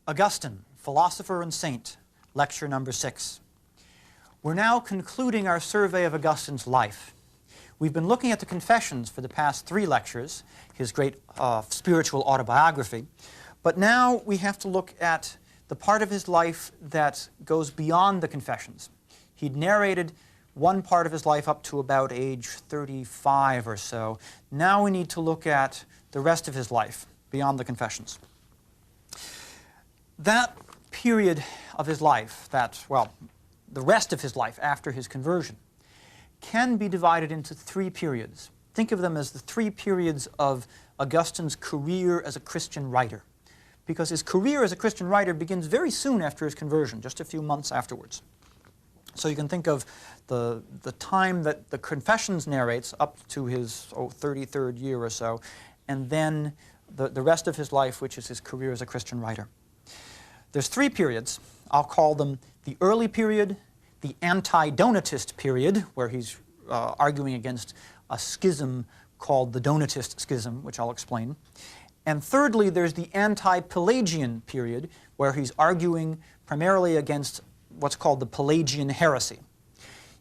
Augustine, Philosopher and Saint, lecture number 6. We're now concluding our survey of Augustine's life. We've been looking at the Confessions for the past 3 lectures, his great spiritual autobiography, but now we have to look at the part of his life that goes beyond the Confessions. He'd narrated one part of his life up to about age 35 or so. Now we need to look at the rest of his life beyond the Confessions. That period of his life, the rest of his life after his conversion, can be divided into 3 periods. Think of them as the 3 periods of Augustine's career as a Christian writer, because his career as a Christian writer begins very soon after his conversion, just a few months afterwards. So you can think of the time that the Confessions narrates up to his 33rd year or so, and then the rest of his life, which is his career as a Christian writer. There's 3 periods. I'll call them the early period, the anti-Donatist period, where he's arguing against a schism called the Donatist schism, which I'll explain. And thirdly, there's the anti-Pelagian period, where he's arguing primarily against what's called the Pelagian heresy.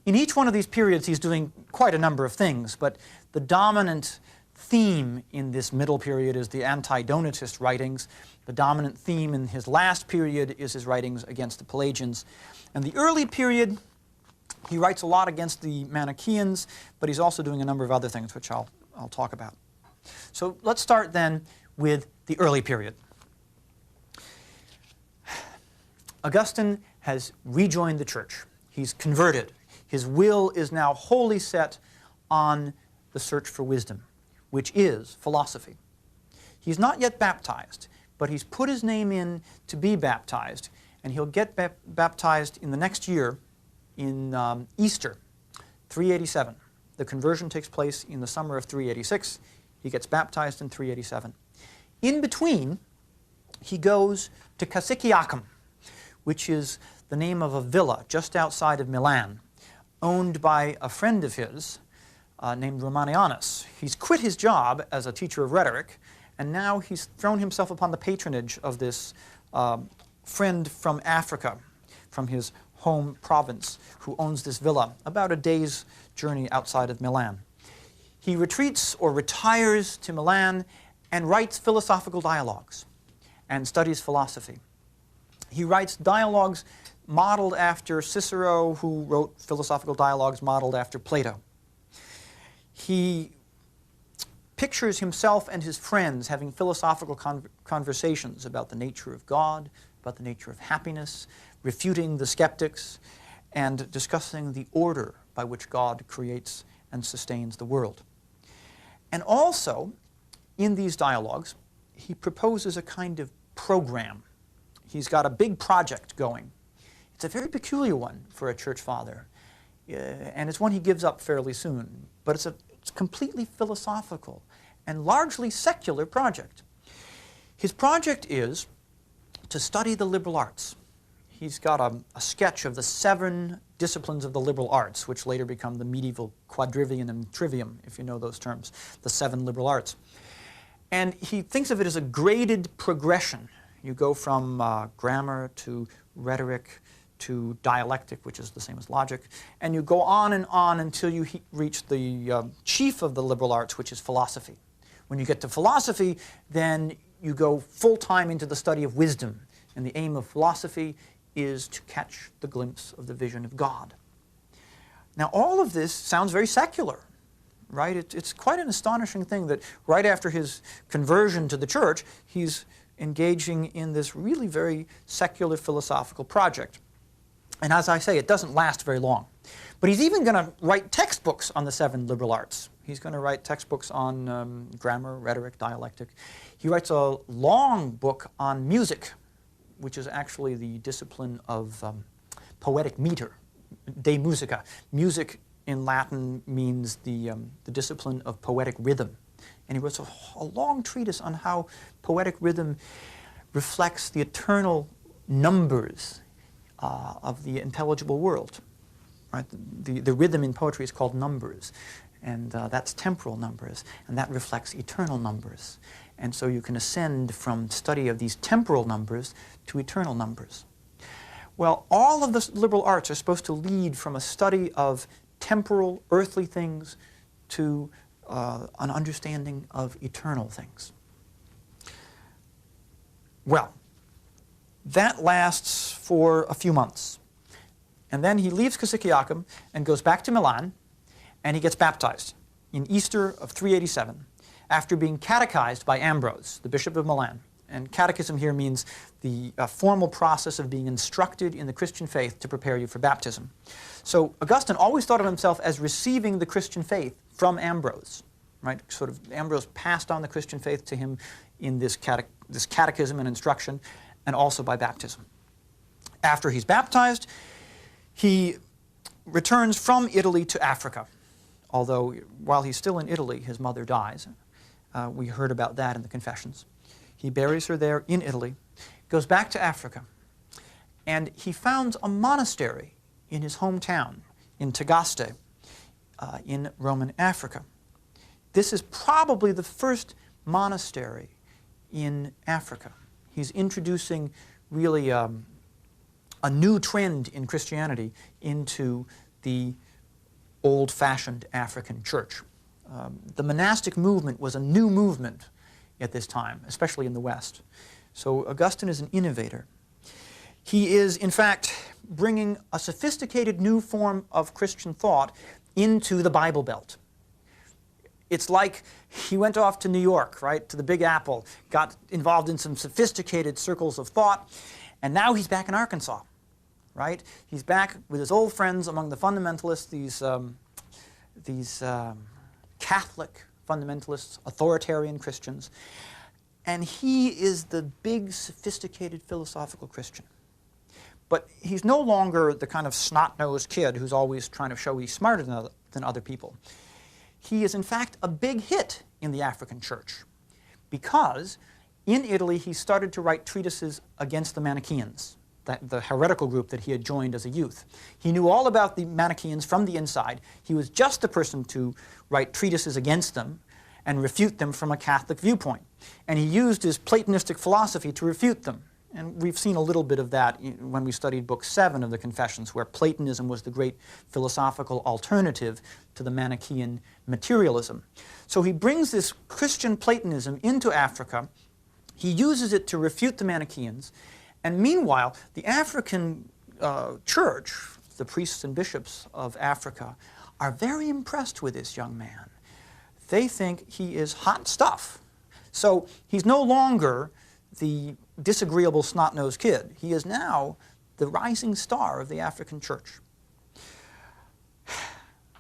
In each one of these periods, he's doing quite a number of things, but the dominant theme in this middle period is the anti-Donatist writings. The dominant theme in his last period is his writings against the Pelagians. And the early period, he writes a lot against the Manichaeans, but he's also doing a number of other things, which I'll talk about. So let's start then with the early period. Augustine has rejoined the church. He's converted. His will is now wholly set on the search for wisdom, which is philosophy. He's not yet baptized, but he's put his name in to be baptized, and he'll get baptized in the next year in Easter, 387. The conversion takes place in the summer of 386. He gets baptized in 387. In between, he goes to Cassiciacum, which is the name of a villa just outside of Milan, owned by a friend of his named Romanianus. He's quit his job as a teacher of rhetoric, and now he's thrown himself upon the patronage of this friend from Africa, from his home province, who owns this villa about a day's journey outside of Milan. He retreats or retires to Milan and writes philosophical dialogues and studies philosophy. He writes dialogues modeled after Cicero, who wrote philosophical dialogues modeled after Plato. He pictures himself and his friends having philosophical conversations about the nature of God, about the nature of happiness, refuting the skeptics, and discussing the order by which God creates and sustains the world. And also, in these dialogues, he proposes a kind of program. He's got a big project going. It's a very peculiar one for a church father, and it's one he gives up fairly soon, but it's completely philosophical and largely secular project. His project is to study the liberal arts. He's got a sketch of the 7 disciplines of the liberal arts, which later become the medieval quadrivium and trivium, if you know those terms, the 7 liberal arts. And he thinks of it as a graded progression. You go from grammar to rhetoric to dialectic, which is the same as logic, and you go on until you reach the chief of the liberal arts, which is philosophy. When you get to philosophy, then you go full-time into the study of wisdom, and the aim of philosophy is to catch the glimpse of the vision of God. Now, all of this sounds very secular, right? It's quite an astonishing thing that right after his conversion to the church, he's engaging in this really very secular philosophical project. And as I say, it doesn't last very long. But he's even going to write textbooks on the 7 liberal arts. He's going to write textbooks on grammar, rhetoric, dialectic. He writes a long book on music, which is actually the discipline of poetic meter, de musica. Music in Latin means the discipline of poetic rhythm. And he wrote a long treatise on how poetic rhythm reflects the eternal numbers of the intelligible world. Right? The rhythm in poetry is called numbers. And that's temporal numbers, and that reflects eternal numbers. And so you can ascend from study of these temporal numbers to eternal numbers. Well, all of the liberal arts are supposed to lead from a study of temporal, earthly things to an understanding of eternal things. Well, that lasts for a few months. And then he leaves Cassiciacum and goes back to Milan, and he gets baptized in Easter of 387 after being catechized by Ambrose, the Bishop of Milan. And catechism here means the formal process of being instructed in the Christian faith to prepare you for baptism. So Augustine always thought of himself as receiving the Christian faith from Ambrose, right? Sort of Ambrose passed on the Christian faith to him in this catechism and instruction, and also by baptism. After he's baptized, he returns from Italy to Africa, although while he's still in Italy, his mother dies. We heard about that in the Confessions. He buries her there in Italy, goes back to Africa, and he founds a monastery in his hometown, in Tagaste, in Roman Africa. This is probably the first monastery in Africa. He's introducing really a new trend in Christianity into the old-fashioned African church. The monastic movement was a new movement at this time, especially in the West. So Augustine is an innovator. He is, in fact, bringing a sophisticated new form of Christian thought into the Bible Belt. It's like he went off to New York, right, to the Big Apple, got involved in some sophisticated circles of thought, and now he's back in Arkansas, right? He's back with his old friends among the fundamentalists, these Catholic fundamentalists, authoritarian Christians, and he is the big, sophisticated philosophical Christian. But he's no longer the kind of snot-nosed kid who's always trying to show he's smarter than other people. He is, in fact, a big hit in the African church because in Italy he started to write treatises against the Manichaeans, the heretical group that he had joined as a youth. He knew all about the Manichaeans from the inside. He was just the person to write treatises against them and refute them from a Catholic viewpoint. And he used his Platonistic philosophy to refute them. And we've seen a little bit of that when we studied Book 7 of the Confessions, where Platonism was the great philosophical alternative to the Manichaean materialism. So he brings this Christian Platonism into Africa. He uses it to refute the Manichaeans. And meanwhile, the African church, the priests and bishops of Africa, are very impressed with this young man. They think he is hot stuff. So he's no longer the disagreeable snot-nosed kid. He is now the rising star of the African church.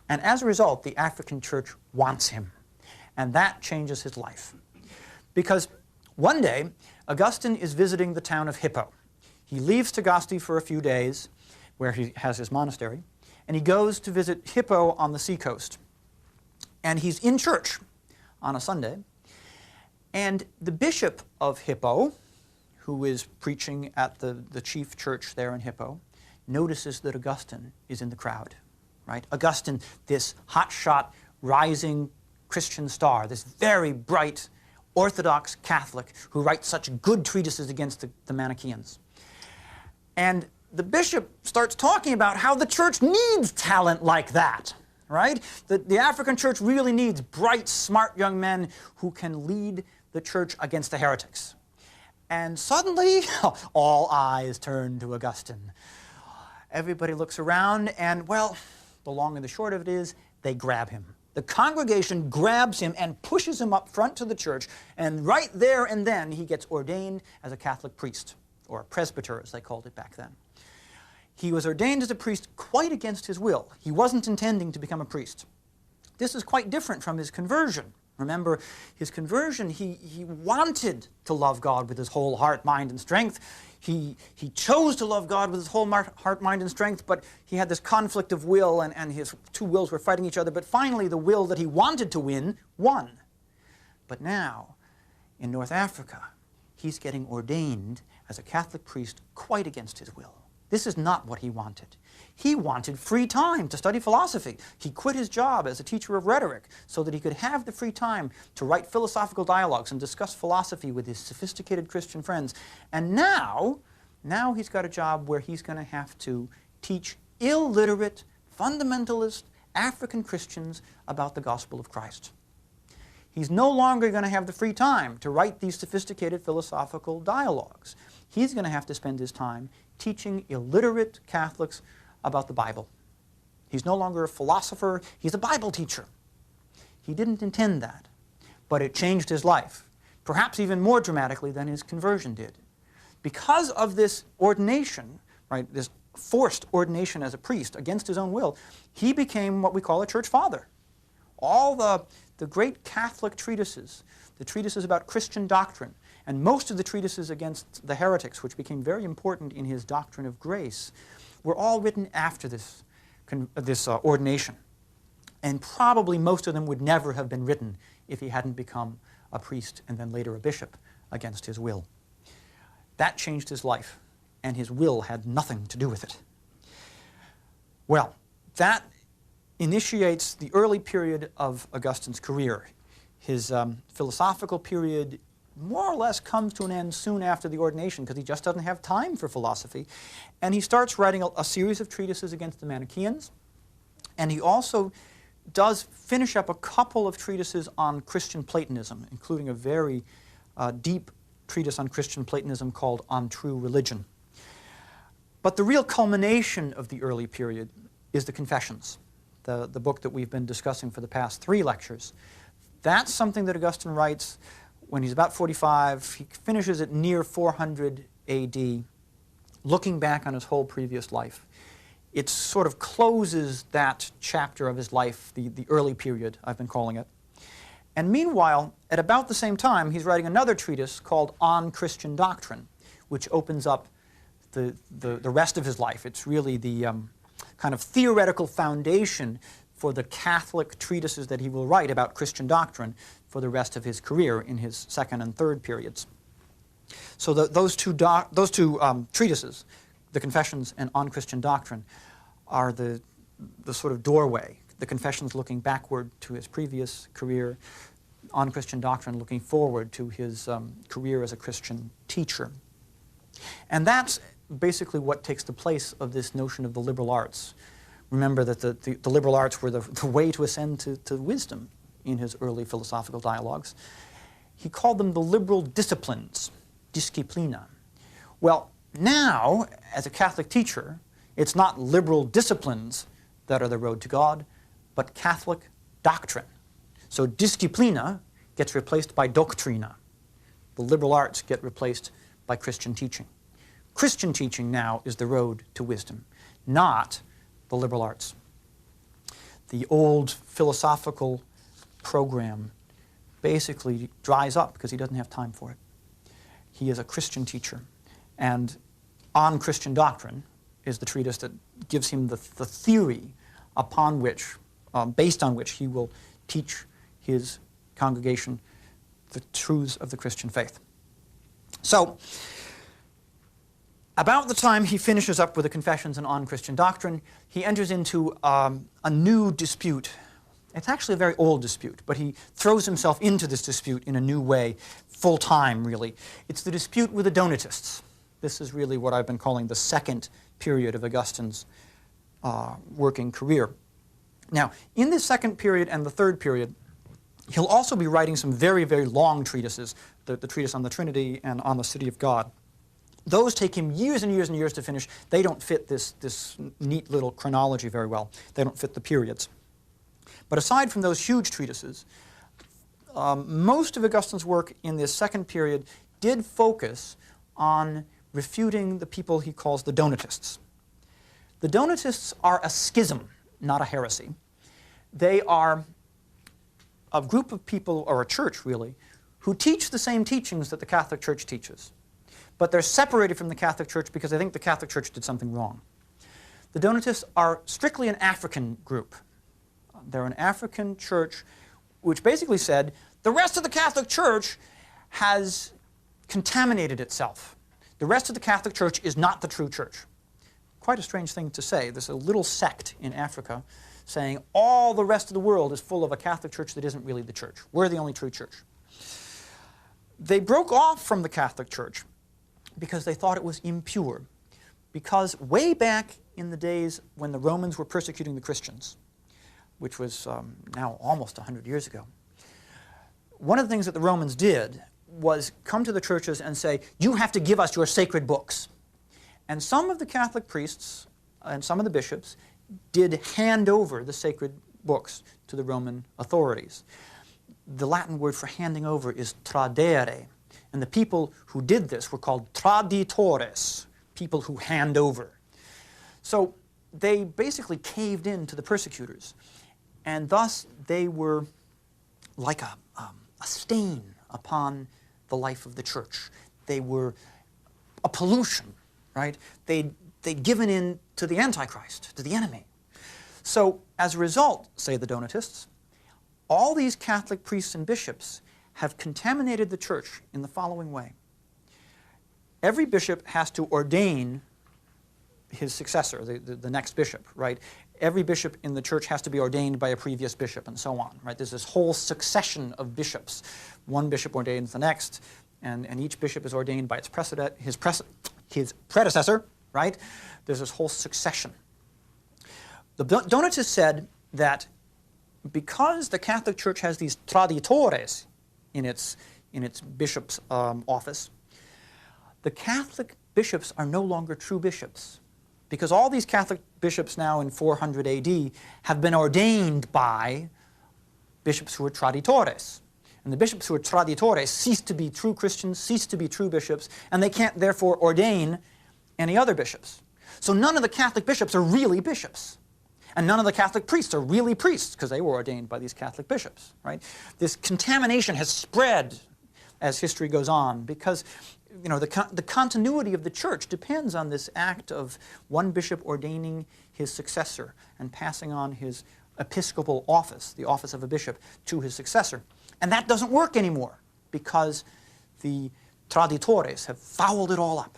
And as a result, the African church wants him. And that changes his life. Because one day, Augustine is visiting the town of Hippo. He leaves Tagaste for a few days, where he has his monastery, and he goes to visit Hippo on the seacoast. And he's in church on a Sunday, and the bishop of Hippo, who is preaching at the chief church there in Hippo, notices that Augustine is in the crowd, right? Augustine, this hotshot, rising Christian star, this very bright Orthodox Catholic who writes such good treatises against the Manichaeans. And the bishop starts talking about how the church needs talent like that, right? The African church really needs bright, smart young men who can lead the church against the heretics. And suddenly, all eyes turn to Augustine. Everybody looks around, and, well, the long and the short of it is, they grab him. The congregation grabs him and pushes him up front to the church, and right there and then he gets ordained as a Catholic priest, or a presbyter, as they called it back then. He was ordained as a priest quite against his will. He wasn't intending to become a priest. This is quite different from his conversion. Remember, his conversion, he wanted to love God with his whole heart, mind, and strength. He chose to love God with his whole heart, mind, and strength, but he had this conflict of will, and his two wills were fighting each other. But finally, the will that he wanted to win won. But now, in North Africa, he's getting ordained as a Catholic priest quite against his will. This is not what he wanted. He wanted free time to study philosophy. He quit his job as a teacher of rhetoric so that he could have the free time to write philosophical dialogues and discuss philosophy with his sophisticated Christian friends. And now he's got a job where he's going to have to teach illiterate, fundamentalist African Christians about the gospel of Christ. He's no longer going to have the free time to write these sophisticated philosophical dialogues. He's going to have to spend his time teaching illiterate Catholics about the Bible. He's no longer a philosopher, he's a Bible teacher. He didn't intend that, but it changed his life, perhaps even more dramatically than his conversion did. Because of this ordination, right, this forced ordination as a priest against his own will, he became what we call a church father. All the great Catholic treatises, the treatises about Christian doctrine, and most of the treatises against the heretics, which became very important in his doctrine of grace, were all written after this ordination. And probably most of them would never have been written if he hadn't become a priest and then later a bishop against his will. That changed his life, and his will had nothing to do with it. Well, that initiates the early period of Augustine's career. His philosophical period more or less comes to an end soon after the ordination because he just doesn't have time for philosophy. And he starts writing a series of treatises against the Manichaeans. And he also does finish up a couple of treatises on Christian Platonism, including a very deep treatise on Christian Platonism called On True Religion. But the real culmination of the early period is the Confessions, the book that we've been discussing for the past 3 lectures. That's something that Augustine writes when he's about 45. He finishes it near 400 AD, looking back on his whole previous life. It sort of closes that chapter of his life, the early period, I've been calling it. And meanwhile, at about the same time, he's writing another treatise called On Christian Doctrine, which opens up the rest of his life. It's really the kind of theoretical foundation for the Catholic treatises that he will write about Christian doctrine for the rest of his career in his second and third periods. So those two treatises, the Confessions and On Christian Doctrine, are the sort of doorway. The Confessions looking backward to his previous career, On Christian Doctrine looking forward to his career as a Christian teacher. And that's basically what takes the place of this notion of the liberal arts. Remember that the liberal arts were the way to ascend to wisdom in his early philosophical dialogues. He called them the liberal disciplines, disciplina. Well, now, as a Catholic teacher, it's not liberal disciplines that are the road to God, but Catholic doctrine. So disciplina gets replaced by doctrina. The liberal arts get replaced by Christian teaching. Christian teaching now is the road to wisdom, not the liberal arts. The old philosophical program basically dries up because he doesn't have time for it. He is a Christian teacher, and On Christian Doctrine is the treatise that gives him the theory upon which, based on which he will teach his congregation the truths of the Christian faith. So, about the time he finishes up with the Confessions and On Christian Doctrine, he enters into a new dispute. It's actually a very old dispute, but he throws himself into this dispute in a new way, full time, really. It's the dispute with the Donatists. This is really what I've been calling the second period of Augustine's working career. Now, in this second period and the third period, he'll also be writing some very, very long treatises, the treatise on the Trinity and on the City of God. Those take him years and years and years to finish. They don't fit this neat little chronology very well. They don't fit the periods. But aside from those huge treatises, most of Augustine's work in this second period did focus on refuting the people he calls the Donatists. The Donatists are a schism, not a heresy. They are a group of people, or a church really, who teach the same teachings that the Catholic Church teaches. But they're separated from the Catholic Church because they think the Catholic Church did something wrong. The Donatists are strictly an African group. They're an African church which basically said the rest of the Catholic Church has contaminated itself. The rest of the Catholic Church is not the true church. quite a strange thing to say. There's a little sect in Africa saying all the rest of the world is full of a Catholic Church that isn't really the Church. We're the only true Church. They broke off from the Catholic Church because they thought it was impure. Because way back in the days when the Romans were persecuting the Christians, which was now almost 100 years ago, one of the things that the Romans did was come to the churches and say, you have to give us your sacred books. And some of the Catholic priests and some of the bishops did hand over the sacred books to the Roman authorities. The Latin word for handing over is tradere, and the people who did this were called traditores, people who hand over. So they basically caved in to the persecutors, and thus they were like a stain upon the life of the church. They were a pollution, right? They'd given in to the Antichrist, to the enemy. So as a result, say the Donatists, all these Catholic priests and bishops have contaminated the church in the following way. Every bishop has to ordain his successor, the next bishop, right? Every bishop in the church has to be ordained by a previous bishop, and so on, right? There's this whole succession of bishops. One bishop ordains the next, and each bishop is ordained by his predecessor, right? There's this whole succession. The Donatists said that because the Catholic Church has these traditores in its bishop's office, the Catholic bishops are no longer true bishops. Because all these Catholic bishops now in 400 AD have been ordained by bishops who are traditores. And the bishops who are traditores cease to be true Christians, cease to be true bishops, and they can't therefore ordain any other bishops. So none of the Catholic bishops are really bishops. And none of the Catholic priests are really priests, because they were ordained by these Catholic bishops, right? This contamination has spread as history goes on, because the continuity of the church depends on this act of one bishop ordaining his successor and passing on his episcopal office, the office of a bishop, to his successor. And that doesn't work anymore because the traditores have fouled it all up.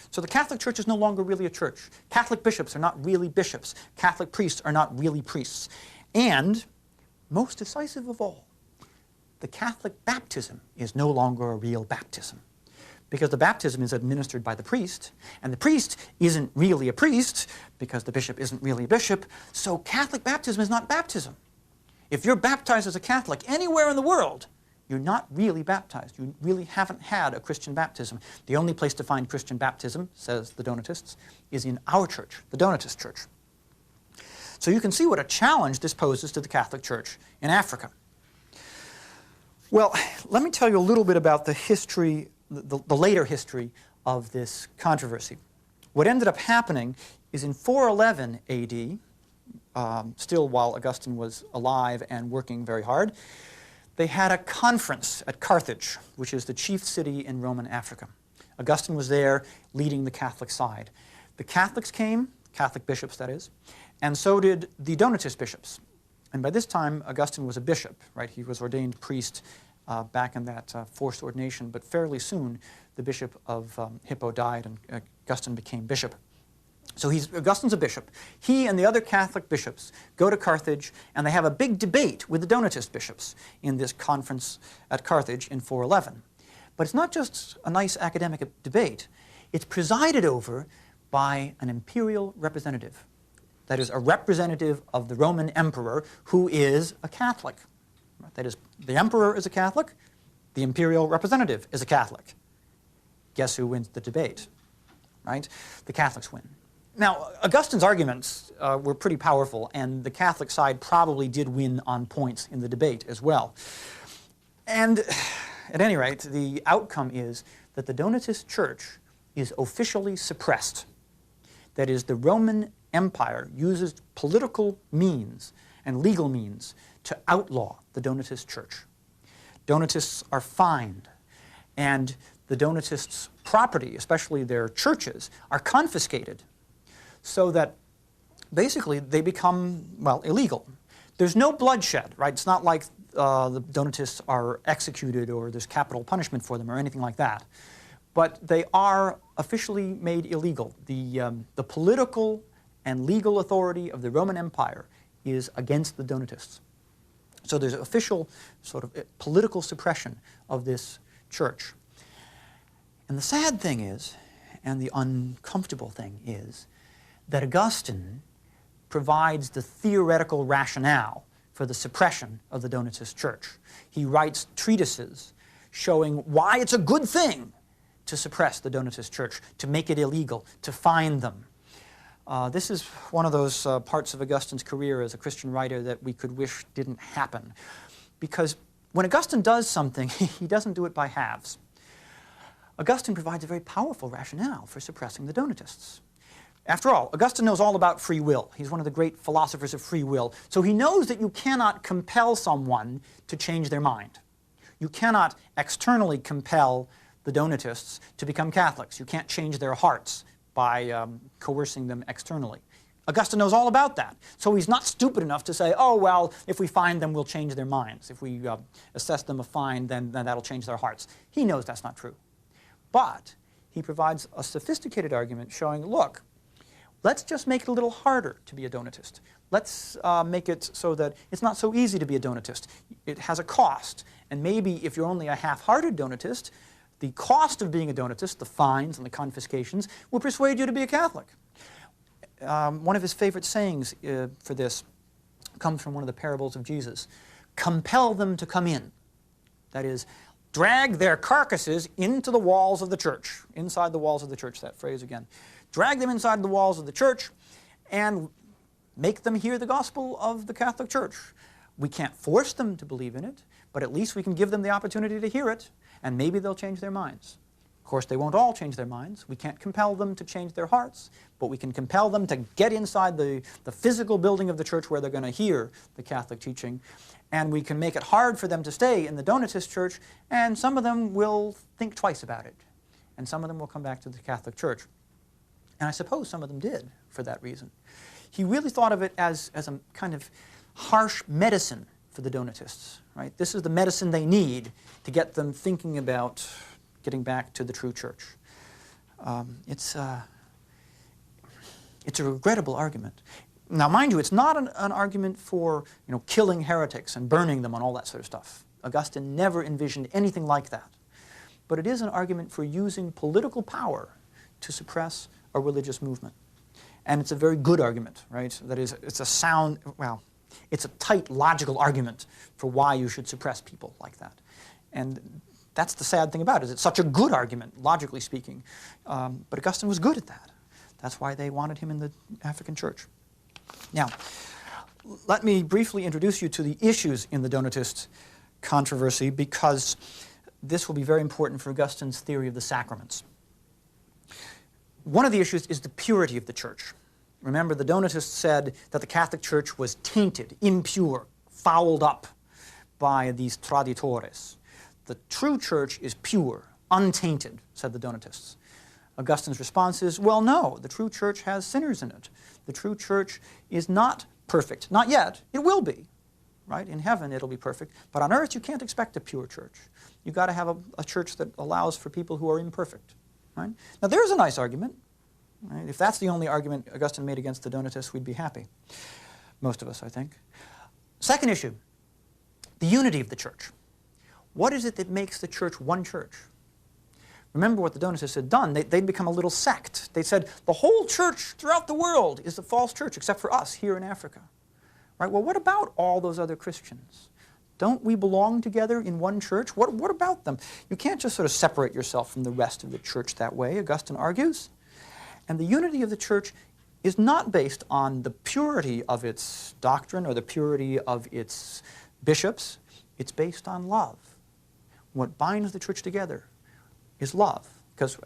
So the Catholic Church is no longer really a church. Catholic bishops are not really bishops. Catholic priests are not really priests. And, most decisive of all, the Catholic baptism is no longer a real baptism, because the baptism is administered by the priest, and the priest isn't really a priest because the bishop isn't really a bishop, so Catholic baptism is not baptism. If you're baptized as a Catholic anywhere in the world, you're not really baptized. You really haven't had a Christian baptism. The only place to find Christian baptism, says the Donatists, is in our church, the Donatist Church. So you can see what a challenge this poses to the Catholic Church in Africa. Well, let me tell you a little bit about the history, the later history of this controversy. What ended up happening is in 411 AD, still while Augustine was alive and working very hard, they had a conference at Carthage, which is the chief city in Roman Africa. Augustine was there leading the Catholic side. The Catholics came, Catholic bishops that is, and so did the Donatist bishops. And by this time, Augustine was a bishop, right? He was ordained priest back in that forced ordination, but fairly soon the bishop of Hippo died and Augustine became bishop. So Augustine's a bishop. He and the other Catholic bishops go to Carthage, and they have a big debate with the Donatist bishops in this conference at Carthage in 411. But it's not just a nice academic debate. It's presided over by an imperial representative. That is, a representative of the Roman emperor who is a Catholic. That is, the emperor is a Catholic, the imperial representative is a Catholic. Guess who wins the debate, right? The Catholics win. Now, Augustine's arguments were pretty powerful, and the Catholic side probably did win on points in the debate as well. And at any rate, the outcome is that the Donatist Church is officially suppressed. That is, the Roman Empire uses political means and legal means to outlaw the Donatist Church. Donatists are fined, and the Donatists' property, especially their churches, are confiscated, so that basically they become, well, illegal. There's no bloodshed, right? It's not like the Donatists are executed or there's capital punishment for them or anything like that. but they are officially made illegal. The political and legal authority of the Roman Empire is against the Donatists. So there's official sort of political suppression of this church. And the sad thing is, and the uncomfortable thing is, that Augustine provides the theoretical rationale for the suppression of the Donatist church. He writes treatises showing why it's a good thing to suppress the Donatist church, to make it illegal, to fine them. This is one of those parts of Augustine's career as a Christian writer that we could wish didn't happen. Because when Augustine does something, he doesn't do it by halves. Augustine provides a very powerful rationale for suppressing the Donatists. After all, Augustine knows all about free will. He's one of the great philosophers of free will. So he knows that you cannot compel someone to change their mind. You cannot externally compel the Donatists to become Catholics. You can't change their hearts by coercing them externally. Augustine knows all about that. So he's not stupid enough to say, oh, well, if we fine them, we'll change their minds. If we assess them a fine, then that'll change their hearts. He knows that's not true. But he provides a sophisticated argument showing, look, let's just make it a little harder to be a Donatist. Let's make it so that it's not so easy to be a Donatist. It has a cost. And maybe if you're only a half-hearted Donatist, the cost of being a Donatist, the fines and the confiscations, will persuade you to be a Catholic. One of his favorite sayings for this comes from one of the parables of Jesus. Compel them to come in. That is, drag their carcasses into the walls of the church, inside the walls of the church, that phrase again. Drag them inside the walls of the church and make them hear the gospel of the Catholic Church. We can't force them to believe in it, but at least we can give them the opportunity to hear it, and maybe they'll change their minds. Of course, they won't all change their minds. We can't compel them to change their hearts, but we can compel them to get inside the physical building of the church where they're going to hear the Catholic teaching, and we can make it hard for them to stay in the Donatist church, and some of them will think twice about it, and some of them will come back to the Catholic Church. And I suppose some of them did for that reason. He really thought of it as a kind of harsh medicine for the Donatists, right? This is the medicine they need to get them thinking about getting back to the true church. It's a regrettable argument. Now, mind you, it's not an argument for killing heretics and burning them and all that sort of stuff. Augustine never envisioned anything like that. But it is an argument for using political power to suppress a religious movement. And it's a very good argument, right? That is, it's a sound, well, it's a tight, logical argument for why you should suppress people like that. And that's the sad thing about it, is it's such a good argument, logically speaking. But Augustine was good at that. That's why they wanted him in the African church. Now, let me briefly introduce you to the issues in the Donatist controversy, because this will be very important for Augustine's theory of the sacraments. One of the issues is the purity of the church. Remember, the Donatists said that the Catholic Church was tainted, impure, fouled up by these traditores. The true church is pure, untainted, said the Donatists. Augustine's response is, well, no, the true church has sinners in it. The true church is not perfect. Not yet. It will be. Right? In heaven, it'll be perfect. But on earth, you can't expect a pure church. You've got to have a church that allows for people who are imperfect. Right? Now, there's a nice argument. Right? If that's the only argument Augustine made against the Donatists, we'd be happy. Most of us, I think. Second issue, the unity of the church. What is it that makes the church one church? Remember what the Donatists had done. They'd become a little sect. They said, the whole church throughout the world is a false church, except for us here in Africa. Right? Well, what about all those other Christians? Don't we belong together in one church? What about them? You can't just sort of separate yourself from the rest of the church that way, Augustine argues. And the unity of the church is not based on the purity of its doctrine or the purity of its bishops. It's based on love. What binds the church together is love. Because,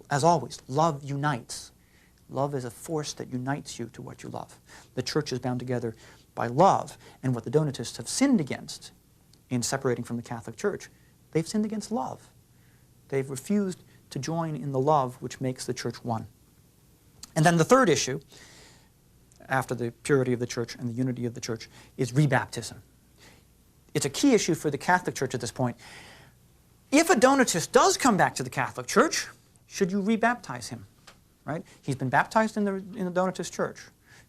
as always, love unites. Love is a force that unites you to what you love. The church is bound together by love. And what the Donatists have sinned against in separating from the Catholic Church, they've sinned against love. They've refused to join in the love which makes the church one. And then the third issue, after the purity of the church and the unity of the church, is rebaptism. It's a key issue for the Catholic Church at this point. If a Donatist does come back to the Catholic Church, should you rebaptize him? Right? He's been baptized in the Donatist Church.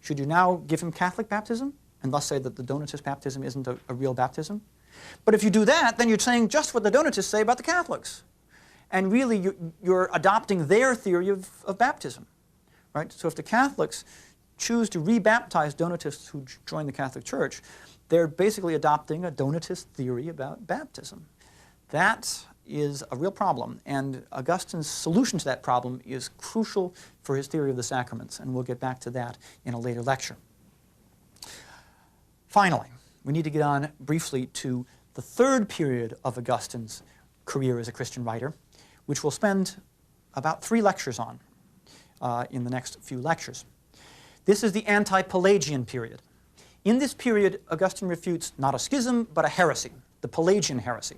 Should you now give him Catholic baptism and thus say that the Donatist baptism isn't a real baptism? But if you do that, then you're saying just what the Donatists say about the Catholics. And really, you're adopting their theory of baptism. Right? So if the Catholics choose to rebaptize Donatists who join the Catholic Church, they're basically adopting a Donatist theory about baptism. That is a real problem, and Augustine's solution to that problem is crucial for his theory of the sacraments, and we'll get back to that in a later lecture. Finally, we need to get on briefly to the third period of Augustine's career as a Christian writer, which we'll spend about 3 lectures on in the next few lectures. This is the anti-Pelagian period. In this period, Augustine refutes not a schism, but a heresy, the Pelagian heresy.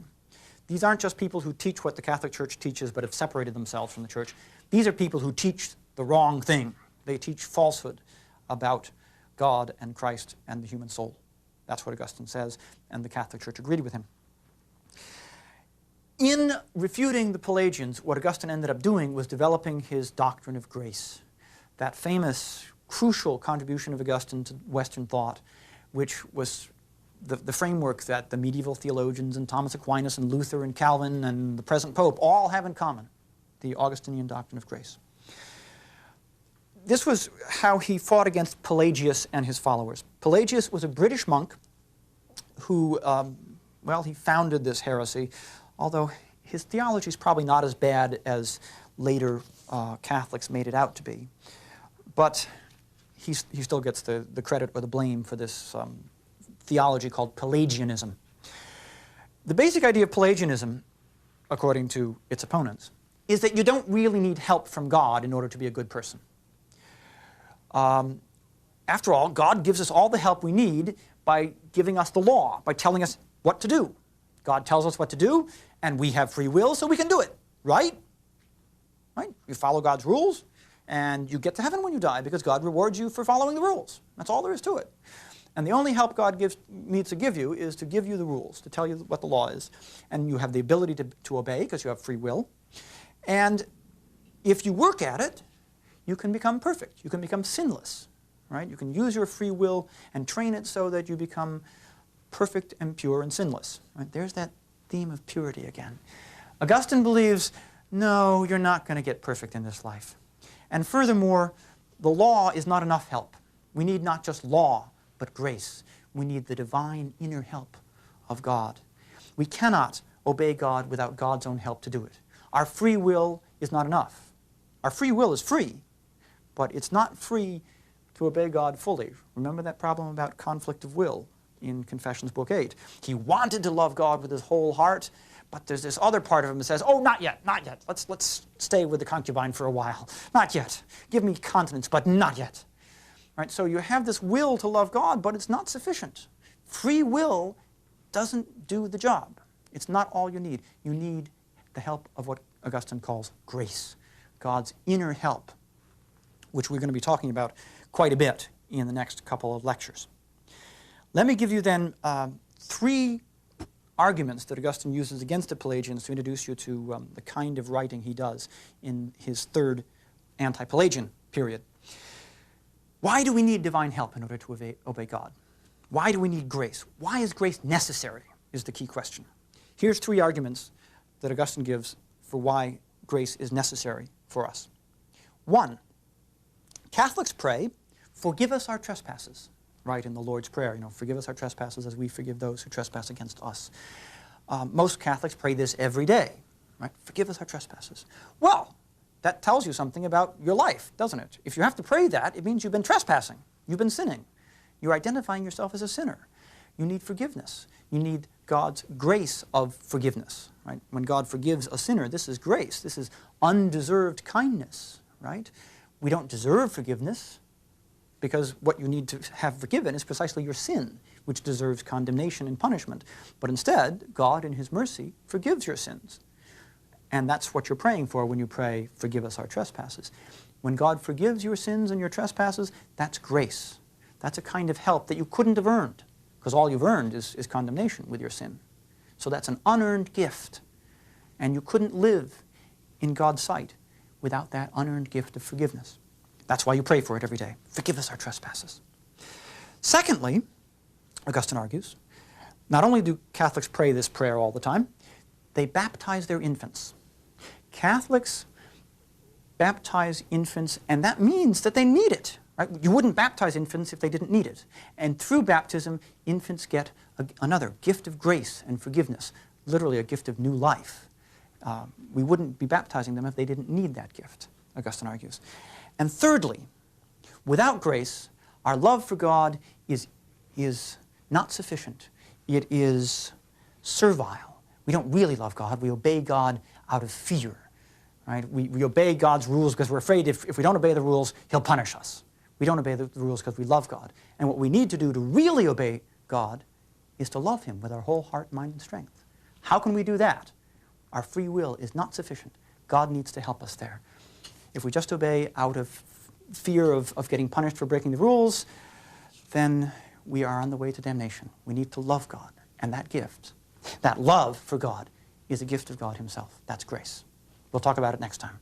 These aren't just people who teach what the Catholic Church teaches but have separated themselves from the Church. These are people who teach the wrong thing. They teach falsehood about God and Christ and the human soul. That's what Augustine says, and the Catholic Church agreed with him. In refuting the Pelagians, what Augustine ended up doing was developing his doctrine of grace, that famous, crucial contribution of Augustine to Western thought, which was the framework that the medieval theologians and Thomas Aquinas and Luther and Calvin and the present Pope all have in common, the Augustinian doctrine of grace. This was how he fought against Pelagius and his followers. Pelagius was a British monk who, he founded this heresy, although his theology is probably not as bad as later Catholics made it out to be. But he still gets the credit or the blame for this theology called Pelagianism. The basic idea of Pelagianism, according to its opponents, is that you don't really need help from God in order to be a good person. After all, God gives us all the help we need by giving us the law, by telling us what to do. God tells us what to do, and we have free will, so we can do it, right? Right? You follow God's rules, and you get to heaven when you die because God rewards you for following the rules. That's all there is to it. And the only help God needs to give you is to give you the rules, to tell you what the law is. And you have the ability to obey because you have free will. And if you work at it, you can become perfect. You can become sinless, right? You can use your free will and train it so that you become perfect and pure and sinless. Right? There's that theme of purity again. Augustine believes, no, you're not going to get perfect in this life. And furthermore, the law is not enough help. We need not just law, but grace. We need the divine inner help of God. We cannot obey God without God's own help to do it. Our free will is not enough. Our free will is free, but it's not free to obey God fully. Remember that problem about conflict of will in Confessions, Book 8. He wanted to love God with his whole heart, but there's this other part of him that says, oh, not yet, not yet. Let's stay with the concubine for a while. Not yet. Give me continence, but not yet. Right? So you have this will to love God, but it's not sufficient. Free will doesn't do the job. It's not all you need. You need the help of what Augustine calls grace, God's inner help, which we're going to be talking about quite a bit in the next couple of lectures. Let me give you then 3 arguments that Augustine uses against the Pelagians to introduce you to the kind of writing he does in his third anti-Pelagian period. Why do we need divine help in order to obey God? Why do we need grace? Why is grace necessary is the key question. Here's 3 arguments that Augustine gives for why grace is necessary for us. 1, Catholics pray, forgive us our trespasses, right, in the Lord's Prayer. Forgive us our trespasses as we forgive those who trespass against us. Most Catholics pray this every day, right? Forgive us our trespasses. Well, that tells you something about your life, doesn't it? If you have to pray that, it means you've been trespassing. You've been sinning. You're identifying yourself as a sinner. You need forgiveness. You need God's grace of forgiveness, right? When God forgives a sinner, this is grace. This is undeserved kindness, right? We don't deserve forgiveness because what you need to have forgiven is precisely your sin, which deserves condemnation and punishment. But instead, God in His mercy forgives your sins. And that's what you're praying for when you pray, forgive us our trespasses. When God forgives your sins and your trespasses, that's grace. That's a kind of help that you couldn't have earned, because all you've earned is condemnation with your sin. So that's an unearned gift. And you couldn't live in God's sight without that unearned gift of forgiveness. That's why you pray for it every day. Forgive us our trespasses. Secondly, Augustine argues, not only do Catholics pray this prayer all the time, they baptize their infants. Catholics baptize infants, and that means that they need it. Right? You wouldn't baptize infants if they didn't need it. And through baptism, infants get another gift of grace and forgiveness, literally a gift of new life. We wouldn't be baptizing them if they didn't need that gift, Augustine argues. And thirdly, without grace, our love for God is not sufficient. It is servile. We don't really love God. We obey God out of fear. Right? We obey God's rules because we're afraid if we don't obey the rules, He'll punish us. We don't obey the rules because we love God. And what we need to do to really obey God is to love Him with our whole heart, mind, and strength. How can we do that? Our free will is not sufficient. God needs to help us there. If we just obey out of fear of getting punished for breaking the rules, then we are on the way to damnation. We need to love God. And that gift, that love for God, is a gift of God Himself. That's grace. We'll talk about it next time.